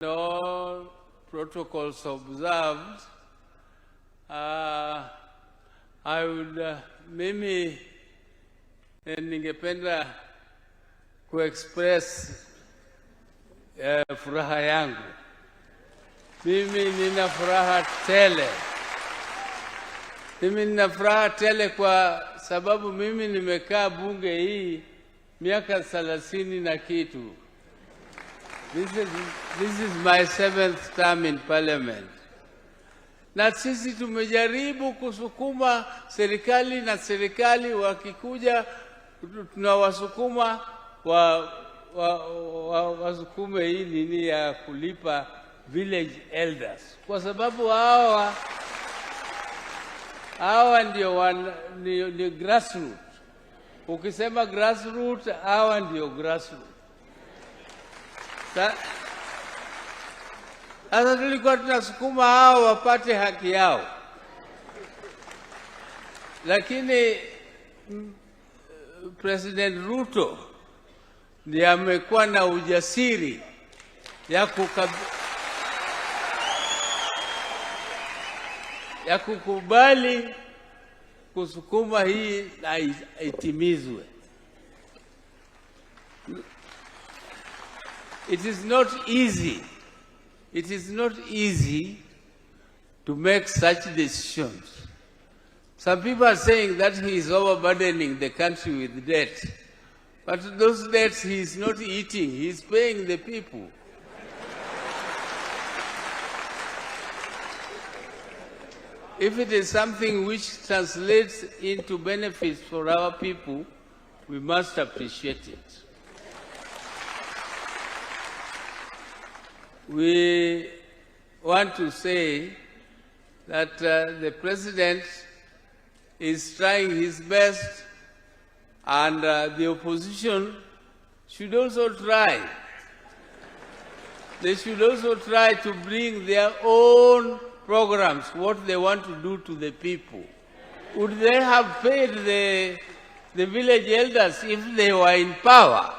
All protocols observed, I would mimi ningependa kuexpress furaha yangu. Mimi nina furaha tele. Mimi nina furaha tele kwa sababu mimi nimekaa bunge hii miaka 30 na kitu. This is my 7th term in parliament. Na sisi tumejaribu kusukuma serikali na serikali wakikuja tunawasukuma wasukume hii nini ya kulipa village elders. Kwa sababu hawa ndio grassroots. Ukisema grassroots, hawa ndio grassroots. Sasa tulikuwa tunasukuma hao wapate haki yao, lakini President Ruto ndiye amekuwa na ujasiri ya kukubali kusukuma hii na itimizwe. It is not easy. It is not easy to make such decisions. Some people are saying that he is overburdening the country with debt. But those debts he is not eating, he is paying the people. If it is something which translates into benefits for our people, we must appreciate it. We want to say that the President is trying his best, and the opposition should also try. They should also try to bring their own programs, what they want to do to the people. Would they have paid the village elders if they were in power?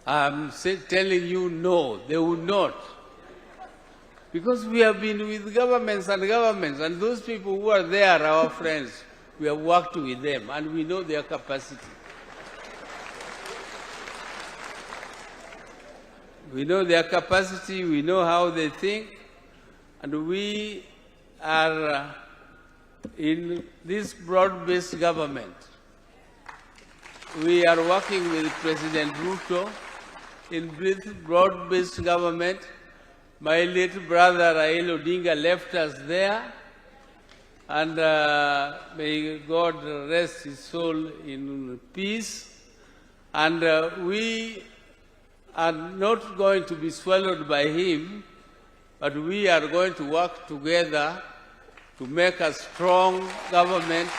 I'm telling you, no, they would not. Because we have been with governments, and those people who are there are our friends. We have worked with them, and we know their capacity. We know their capacity, we know how they think, and we are in this broad-based government. We are working with President Ruto in broad-based government. My late brother Rais Ondinga left us there, and may God rest his soul in peace. And we are not going to be swallowed by him, but we are going to work together to make a strong government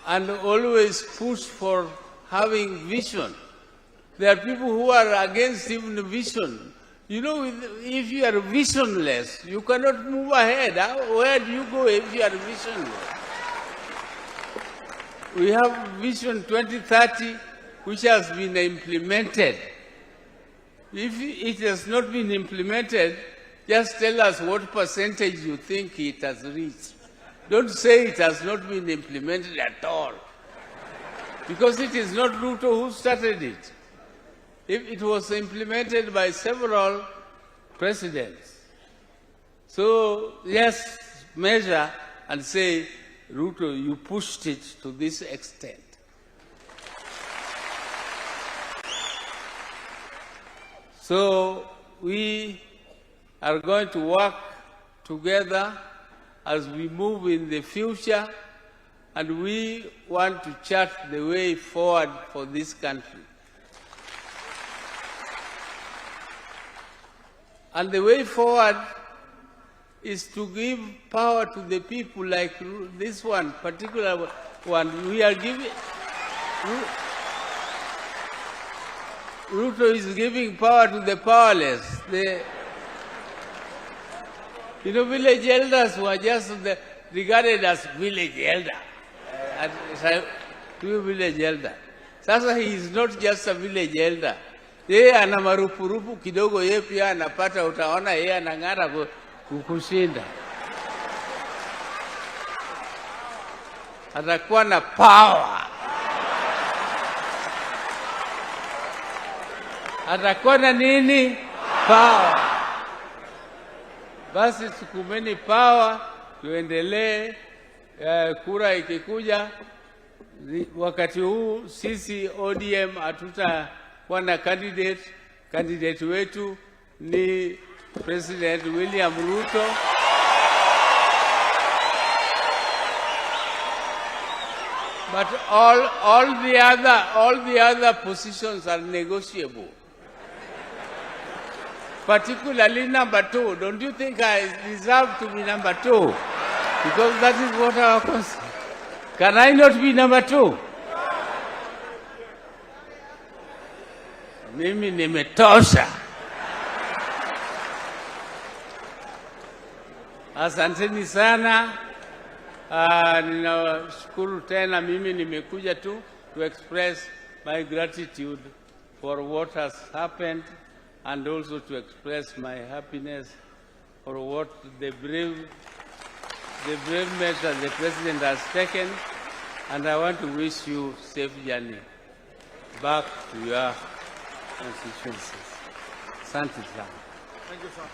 and always push for having vision. There are people who are against even vision. You know, if you are visionless, you cannot move ahead. Where do you go if you are visionless? We have Vision 2030, which has been implemented. If it has not been implemented, just tell us what percentage you think it has reached. Don't say it has not been implemented at all, because it is not Ruto who started it. If it was implemented by several presidents. So just measure and say, Ruto, you pushed it to this extent. So we are going to work together as we move in the future, and we want to chart the way forward for this country. And the way forward is to give power to the people, like this one, particular one. We are giving, Ruto is giving power to the powerless. Village elders were just regarded as village elder. huyu village elder. Sasa he is not just a village elder. Yeye ana marupurupu kidogo, yeye pia anapata, utaona yeye anang'ara kukushinda. Atakuwa na power. Atakuwa na nini? Power. Basi sukumeni power, tuendelee. Kura ikikuja wakati huu, sisi ODM hatutakuwa na candidate. Candidate wetu ni President William Ruto. But all the other positions are negotiable. Particularly number 2. Don't you think I deserve to be number 2? Because that is what our concern. Can I not be number 2? Mimi nimetosha. Asanteni sana. Ninashukuru tena, mimi nimekuja tu to express my gratitude for what has happened, and also to express my happiness for what the brave measure the President has taken, and I want to wish you safe journey back to your constituencies. Asante sana. Thank you, sir.